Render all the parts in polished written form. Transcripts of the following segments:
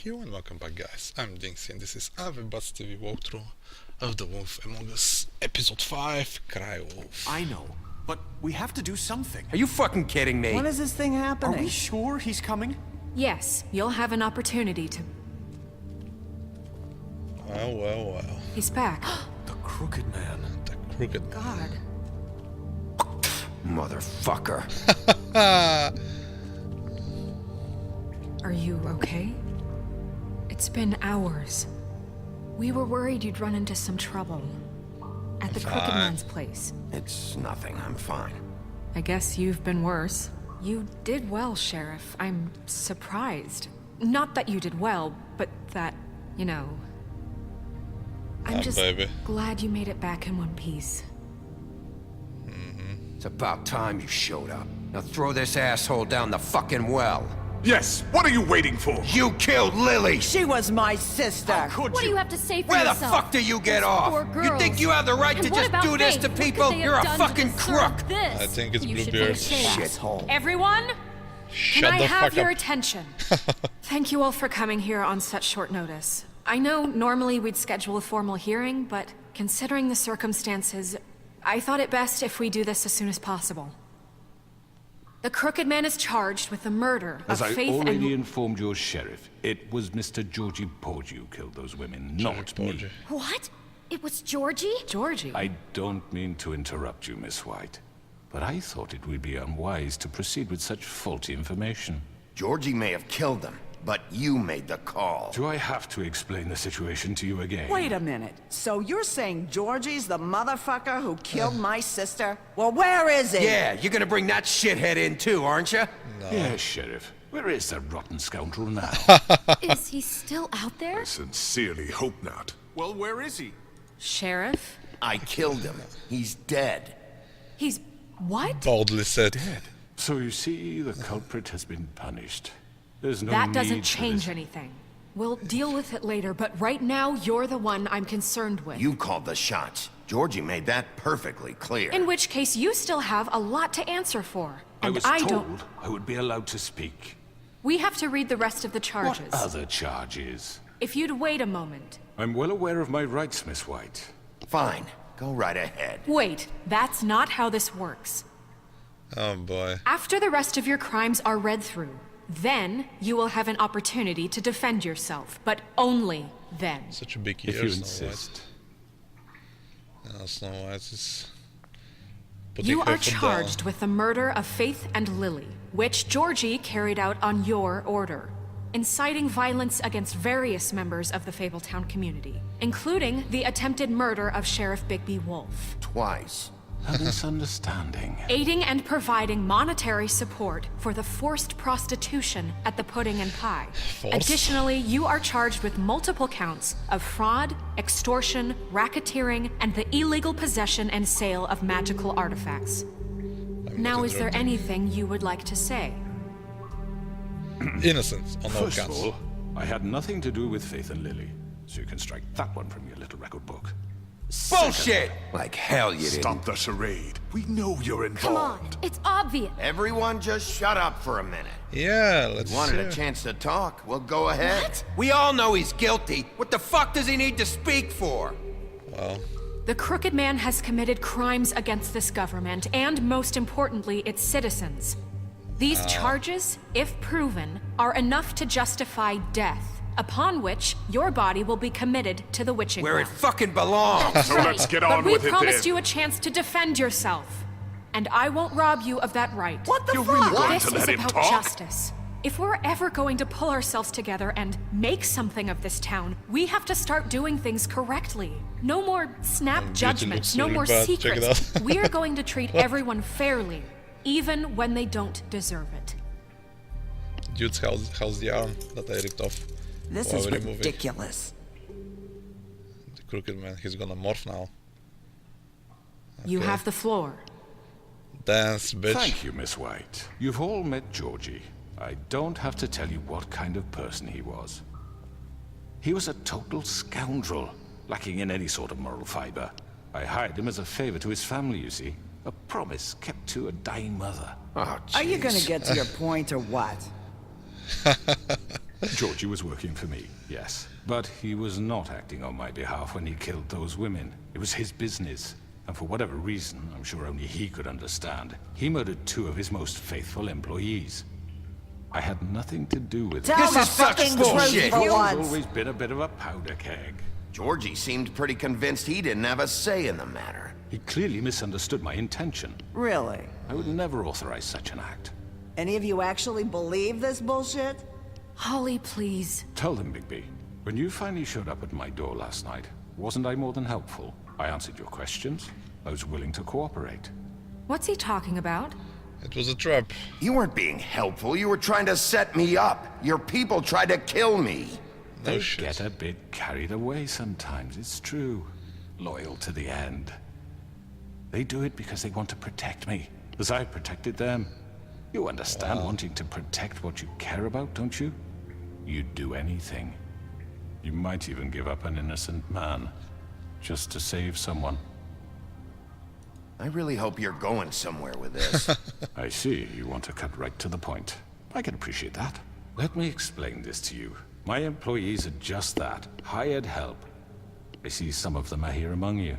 you and welcome back guys, I'm DinXy and this is Everybody's TV walkthrough of The Wolf Among Us Episode 5, Cry Wolf. I know, but we have to do something. Are you fucking kidding me? When is this thing happening? Are we sure he's coming? Yes, you'll have an opportunity to... Well. He's back. The Crooked Man. The Crooked God. Motherfucker. Are you okay? It's been hours. We were worried you'd run into some trouble. At the Crooked Man's place. It's nothing, I'm fine. I guess you've been worse. You did well, Sheriff. I'm surprised. Not that you did well, but that, you know... I'm just glad you made it back in one piece. It's about time you showed up. Now throw this asshole down the fucking well. Yes, what are you waiting for? You killed Lily! She was my sister. How could What do you? you have to say for Where the yourself? fuck do you get Those off? poor You girls. think you have the right And to what just about do this Faith? to What could people? they have You're a done to fucking deserve crook! This? I think it's You should Bluebeard. pay Faith. Shithole. Everyone, Shut can I the have fuck your up. attention? Thank you all for coming here on such short notice. I know normally we'd schedule a formal hearing, but considering the circumstances, I thought it best if we do this as soon as possible. The Crooked Man is charged with the murder As of I Faith already and... informed your sheriff, it was Mr. Georgie Porgy who killed those women, not me. What? It was Georgie? Georgie. I don't mean to interrupt you, Miss White, but I thought it would be unwise to proceed with such faulty information. Georgie may have killed them, but you made the call. Do I have to explain the situation to you again? Wait a minute. So you're saying Georgie's the motherfucker who killed my sister? Well, where is he? Yeah, you're gonna bring that shithead in too, aren't you? Yes, Sheriff. Where is that rotten scoundrel now? Is he still out there? I sincerely hope not. Well, where is he? Sheriff? I killed him. He's dead. He's... what? Boldly said. So you see, the culprit has been punished. There's no That need doesn't for change this. anything. We'll deal with it later, but right now, you're the one I'm concerned with. You called the shots. Georgie made that perfectly clear. In which case, you still have a lot to answer for. I And was I told don't... I would be allowed to speak. We have to read the rest of the charges. What other charges? If you'd wait a moment. I'm well aware of my rights, Miss White. Fine. Go right ahead. Wait, that's not how this works. Oh boy. After the rest of your crimes are read through, then you will have an opportunity to defend yourself, but only then. Such a big If ear, you Snow insist. White. No, Snow White is... putting You her are foot down. charged with the murder of Faith and Lily, which Georgie carried out on your order, inciting violence against various members of the Fabletown community, including the attempted murder of Sheriff Bigby Wolf. Twice. A misunderstanding. Aiding and providing monetary support for the forced prostitution at the Pudding and Pie. Forced? Additionally, you are charged with multiple counts of fraud, extortion, racketeering, and the illegal possession and sale of magical artifacts. Now, is there anything you would like to say? Innocent on all First of counts. all, I had nothing to do with Faith and Lily, so you can strike that one from your little record book. Bullshit! Like hell you didn't. Stop the charade. We know you're Come on, involved. it's obvious. Everyone just shut up for a minute. Yeah, let's Wanted see. a chance to talk? Well, go ahead. What? We all know he's guilty. What the fuck does he need to speak for? Well, The Crooked Man has committed crimes against this government and, most importantly, its citizens. These charges, if proven, are enough to justify death, upon which your body will be committed to the witching Where it well. fucking belongs. So let's get But on we with it promised then. you a chance to defend yourself, and I won't rob you of that right. What the You're fuck? really going This to is let him about talk? justice. If we're ever going to pull ourselves together and make something of this town, we have to start doing things correctly. No more snap Beauty judgments, looks no really more bad. Check it secrets. out. We are going to treat everyone fairly, even when they don't deserve it. dude's how's the arm that I ripped off? This while is we were moving. ridiculous. The Crooked Man, he's gonna morph now. You Okay. have the floor. Dance, bitch. Thank you, Miss White. You've all met Georgie. I don't have to tell you what kind of person he was. He was a total scoundrel, lacking in any sort of moral fiber. I hired him as a favor to his family, you see. A promise kept to a dying mother. Oh, Are you gonna jeez. get to your point or what? Georgie was working for me, yes. But he was not acting on my behalf when he killed those women. It was his business. And for whatever reason, I'm sure only he could understand, he murdered 2 of his most faithful employees. I had nothing to do with it. Tell This the is such fucking bullshit. truth for He's once. always been a bit of a powder keg. Georgie seemed pretty convinced he didn't have a say in the matter. He clearly misunderstood my intention. Really? I would never authorize such an act. Any of you actually believe this bullshit? Holly, please. Tell them, Bigby. When you finally showed up at my door last night, wasn't I more than helpful? I answered your questions. I was willing to cooperate. What's he talking about? It was a trap. You weren't being helpful. You were trying to set me up. Your people tried to kill me. No They shit. get a bit carried away sometimes, it's true. Loyal to the end. They do it because they want to protect me, as I protected them. You understand wanting to protect what you care about, don't you? You'd do anything. You might even give up an innocent man, just to save someone. I really hope you're going somewhere with this. I see, you want to cut right to the point. I can appreciate that. Let me explain this to you. My employees are just that, hired help. I see some of them are here among you.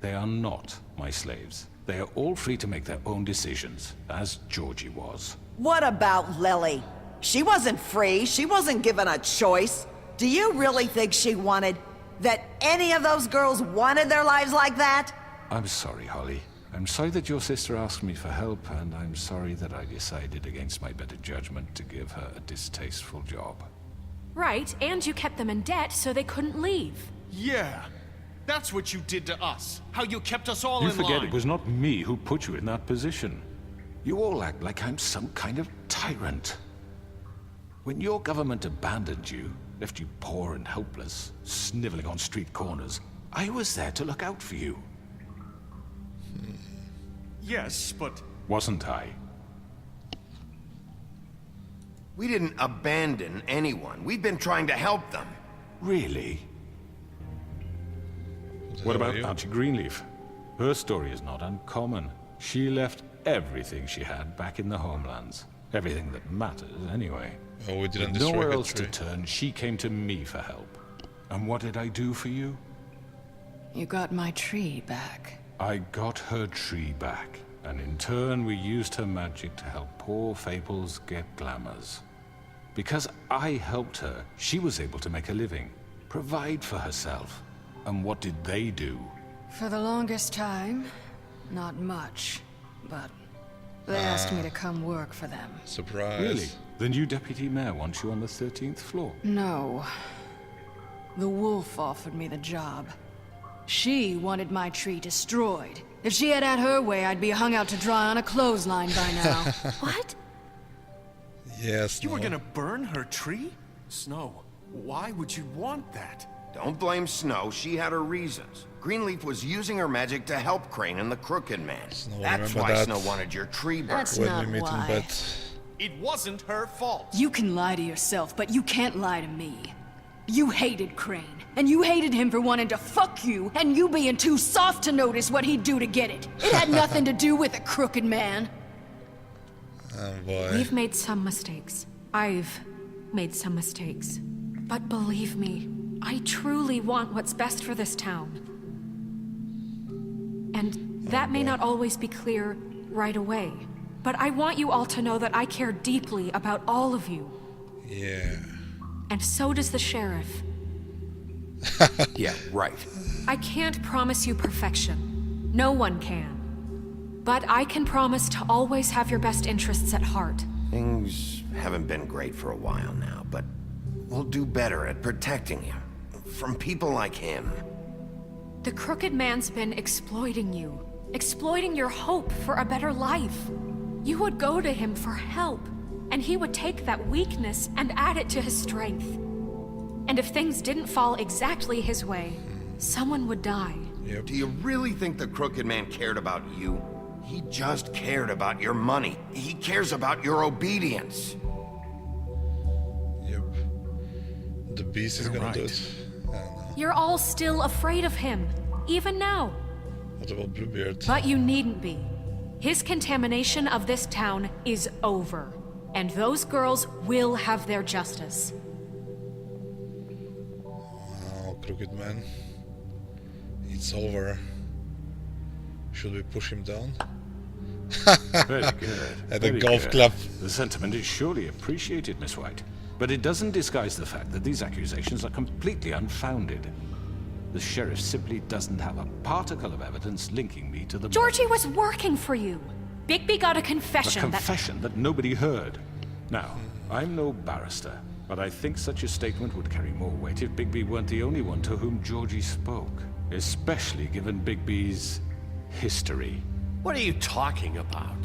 They are not my slaves. They are all free to make their own decisions, as Georgie was. What about Lily? She wasn't free. She wasn't given a choice. Do you really think she wanted... that any of those girls wanted their lives like that? I'm sorry, Holly. I'm sorry that your sister asked me for help, and I'm sorry that I decided against my better judgment to give her a distasteful job. Right, and you kept them in debt so they couldn't leave. Yeah. That's what you did to us. How you kept us all You in forget line. it was not me who put you in that position. You all act like I'm some kind of tyrant. When your government abandoned you, left you poor and helpless, sniveling on street corners, I was there to look out for you. Yes, but... Wasn't I? We didn't abandon anyone. We've been trying to help them. Really? What What about you? Auntie Greenleaf? Her story is not uncommon. She left everything she had back in the homelands. Everything that matters, anyway. Oh, we didn't With destroy nowhere her else to tree. turn, she came to me for help. And what did I do for you? You got my tree back. I got her tree back, and in turn we used her magic to help poor Fables get glamours. Because I helped her, she was able to make a living, provide for herself. And what did they do? For the longest time, not much. But they asked me to come work for them. Surprise. Really? The new deputy mayor wants you on the 13th floor. No. The wolf offered me the job. She wanted my tree destroyed. If she had her way, I'd be hung out to dry on a clothesline by now. What? Yes, You were no. gonna burn her tree? Snow, why would you want that? Don't blame Snow. She had her reasons. Greenleaf was using her magic to help Crane and the Crooked Man. Snow, That's remember why that? Snow wanted your tree burned. That's When not we meet why. in bed. It wasn't her fault. You can lie to yourself, but you can't lie to me. You hated Crane, and you hated him for wanting to fuck you, and you being too soft to notice what he'd do to get it. It had nothing to do with a crooked man. Oh boy. We've made some mistakes. I've made some mistakes. But believe me, I truly want what's best for this town. And that may not always be clear right away. But I want you all to know that I care deeply about all of you. Yeah. And so does the sheriff. Yeah, right. I can't promise you perfection. No one can. But I can promise to always have your best interests at heart. Things haven't been great for a while now, but we'll do better at protecting you. From people like him. The Crooked Man's been exploiting you. Exploiting your hope for a better life. You would go to him for help, and he would take that weakness and add it to his strength. And if things didn't fall exactly his way, someone would die. Yep. Do you really think the Crooked Man cared about you? He just cared about your money. He cares about your obedience. Yep. The beast is You're gonna do right. it. I don't know. You're all still afraid of him, even now. What about Bluebeard? But you needn't be. His contamination of this town is over. And those girls will have their justice. crooked man. It's over. Should we push him down? Very good. At a very golf good. club. The sentiment is surely appreciated, Miss White. But it doesn't disguise the fact that these accusations are completely unfounded. The sheriff simply doesn't have a particle of evidence linking me to the Georgie was working for you. Bigby got a confession A confession that nobody heard. Now, I'm no barrister, but I think such a statement would carry more weight if Bigby weren't the only one to whom Georgie spoke. Especially given Bigby's history. What are you talking about?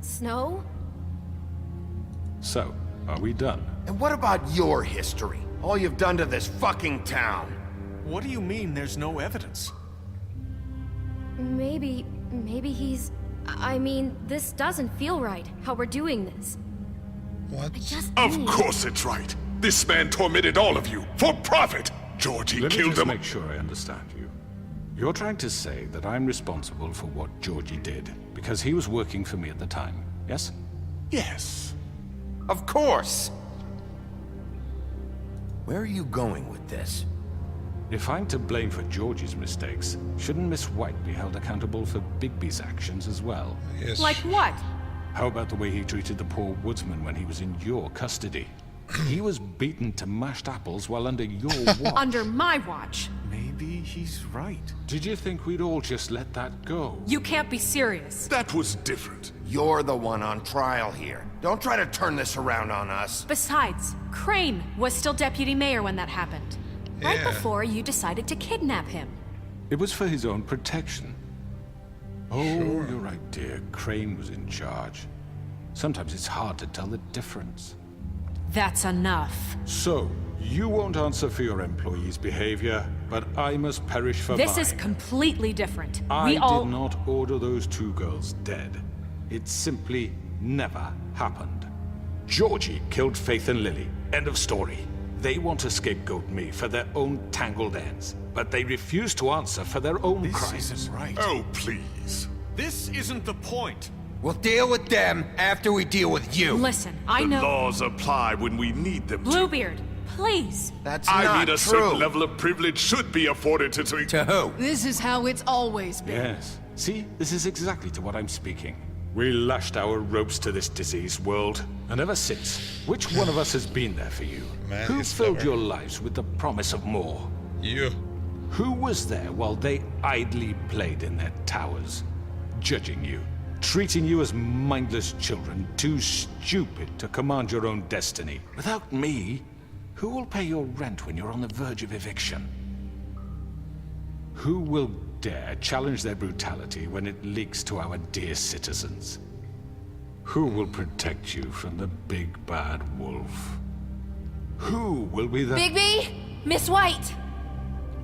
Snow? So, are we done? And what about your history? All you've done to this fucking town? What do you mean there's no evidence? Maybe he's... I mean, this doesn't feel right, how we're doing this. What? I just Of need- course it's right. This man tormented all of you for profit. Georgie Let me killed just them. make sure I understand you. You're trying to say that I'm responsible for what Georgie did, because he was working for me at the time, yes? Yes. Of course! Where are you going with this? If I'm to blame for Georgie's mistakes, shouldn't Miss White be held accountable for Bigby's actions as well? Yes. Like what? How about the way he treated the poor woodsman when he was in your custody? He was beaten to mashed apples while under your watch. Under my watch. Maybe he's right. Did you think we'd all just let that go? You can't be serious. That was different. You're the one on trial here. Don't try to turn this around on us. Besides, Crane was still deputy mayor when that happened. Right Yeah. before you decided to kidnap him. It was for his own protection. Oh, you're right, dear. Crane was in charge. Sometimes it's hard to tell the difference. That's enough. So, you won't answer for your employees' behavior, but I must perish for This mine. is completely different. I We all... did not order those two girls dead. It simply never happened. Georgie killed Faith and Lily. End of story. They want to scapegoat me for their own tangled ends, but they refuse to answer for their own This crimes. isn't right. Oh, please. This isn't the point. We'll deal with them after we deal with you. Listen, I The know... laws apply when we need them to. Bluebeard, please. That's I not mean, a true. certain level of privilege should be afforded to... To who? This is how it's always been. Yes. See, this is exactly to what I'm speaking. We lashed our ropes to this diseased world, and ever since, which one of us has been there for you? Man, Who it's filled clever. your lives with the promise of more? You. Who was there while they idly played in their towers, judging you, treating you as mindless children, too stupid to command your own destiny? Without me, who will pay your rent when you're on the verge of eviction? Who will dare challenge their brutality when it leaks to our dear citizens? Who will protect you from the big bad wolf? Who will be the... Bigby? Miss White!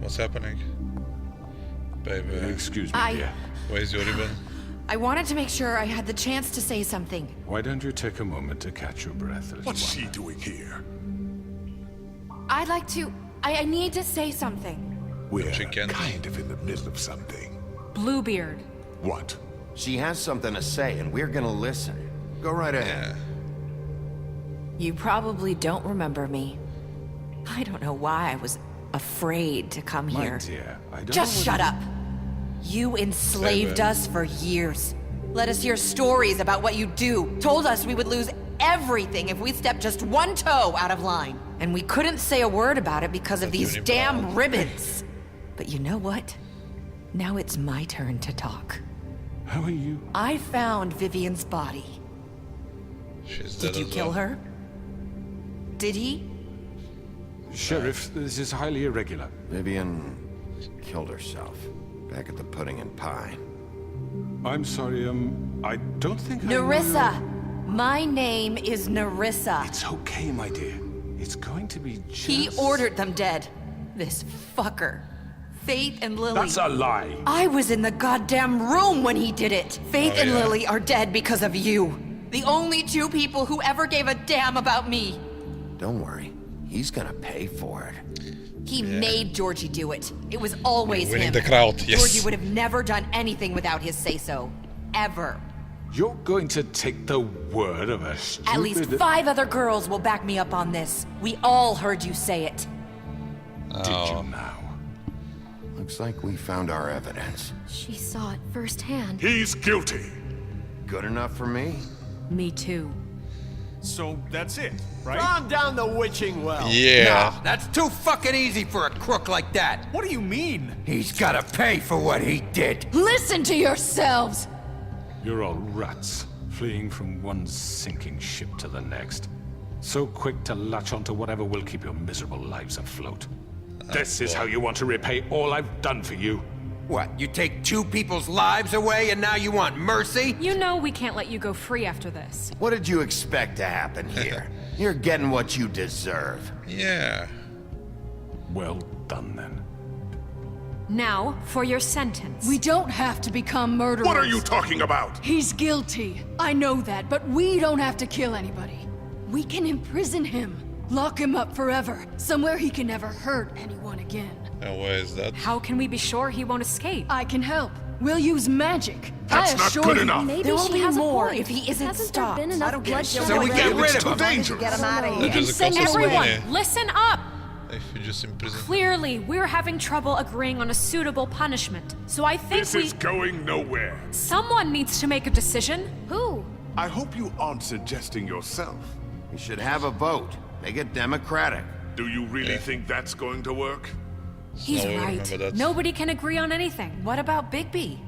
What's happening? Baby, Excuse me, I- dear. where's your ribbon? I wanted to make sure I had the chance to say something. Why don't you take a moment to catch your breath, little What's one? she doing here? I'd like to... I need to say something. We're She can. kind of in the middle of something. Bluebeard. What? She has something to say, and we're gonna listen. Go right ahead. You probably don't remember me. I don't know why I was afraid to come My here. dear, I don't Just know shut what up. You enslaved Say that. us for years. Let us hear stories about what you do. Told us we would lose everything if we stepped just one toe out of line. And we couldn't say a word about it because of these Unibrow. damn ribbons. But you know what? Now it's my turn to talk. How are you? I found Vivian's body. She's Did dead you as kill well. her? Did he? Sheriff, this is highly irregular. Vivian killed herself back at the Pudding and Pie. I'm sorry, I don't think I Narissa! knew- My name is Narissa. It's okay, my dear. It's going to be just... He ordered them dead. This fucker. Faith and Lily. That's a lie. I was in the goddamn room when he did it. Faith Oh, and yeah. Lily are dead because of you. The only two people who ever gave a damn about me. Don't worry, he's gonna pay for it. He made Georgie do it. It was always Winning him. the crowd, yes. Georgie would have never done anything without his say-so. Ever. You're going to take the word of a stupid... At least 5 other girls will back me up on this. We all heard you say it. Did you now? Looks like we found our evidence. She saw it firsthand. He's guilty. Good enough for me? Me too. So that's it, right? Calm down the witching well. Yeah. Nah, that's too fucking easy for a crook like that. What do you mean? He's gotta pay for what he did. Listen to yourselves! You're all rats, fleeing from one sinking ship to the next. So quick to latch onto whatever will keep your miserable lives afloat. This is how you want to repay all I've done for you? What, you take two people's lives away and now you want mercy? You know we can't let you go free after this. What did you expect to happen here? You're getting what you deserve. Yeah. Well done, then. Now, for your sentence. We don't have to become murderers. What are you talking about? He's guilty. I know that, but we don't have to kill anybody. We can imprison him. Lock him up forever. Somewhere he can never hurt anyone again. And where is that? How can we be sure he won't escape? I can help. We'll use magic. That's I not assure good you. enough. Maybe There will she be has more a point. if he isn't Hasn't stopped. there been enough bloodshed So we get already? rid of It's too him. dangerous. Get him out of We here. can Just send cost us everyone. money. Listen up! If you just imprison. Clearly, we're having trouble agreeing on a suitable punishment. So I think This is going nowhere. someone needs to make a decision. Who? I hope you aren't suggesting yourself. We should have a vote. Make it democratic. Do you really think that's going to work? He's No, I right. remember that. Nobody can agree on anything. What about Bigby?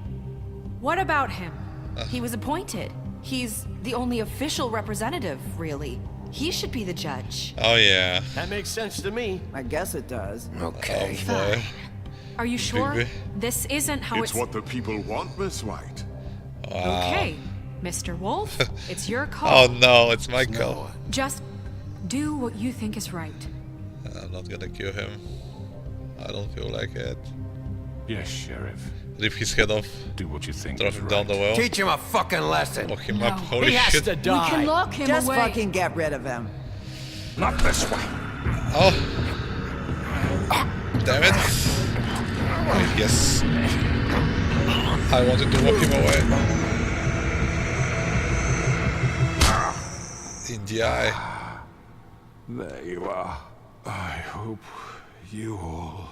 What about him? He was appointed. He's the only official representative, really. He should be the judge. Oh yeah. That makes sense to me. I guess it does. Okay. Oh boy. Are you sure? Bigby? This isn't how It's what the people want, Miss White. Okay, Mr. Wolf, it's your call. Oh no, it's my call. Just do what you think is right. I'm not gonna kill him. I don't feel like it. Yes, Sheriff. Rip his head off. Do what you think Throw is him right. down the well. Teach him a fucking lesson. Lock him up. No. Holy He has shit. to We can die. lock him Just away. fucking get rid of him. Not this way. Oh. Damn it. I guess I wanted to walk him away. In the eye. There you are. I hope you all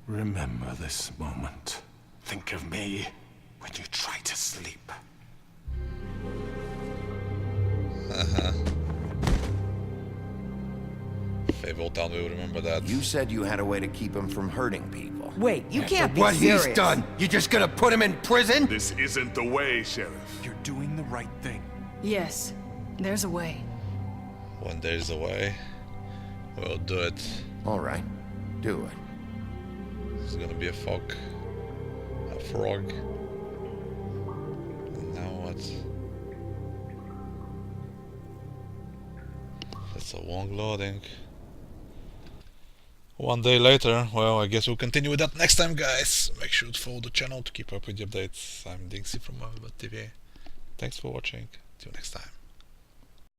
remember this moment. Think of me when you try to sleep. Fabletown will remember that. You said you had a way to keep him from hurting people. Wait, you can't be What serious. he's done, you just gonna put him in prison? This isn't the way, Sheriff. You're doing the right thing. Yes, there's a way. When there's a way, we'll do it. All right. Do it. It's gonna be a frog. And now what? That's a long loading. One day later, well, I guess we'll continue with that next time, guys. Make sure to follow the channel to keep up with the updates. I'm DinXy from TV. Thanks for watching. Till next time.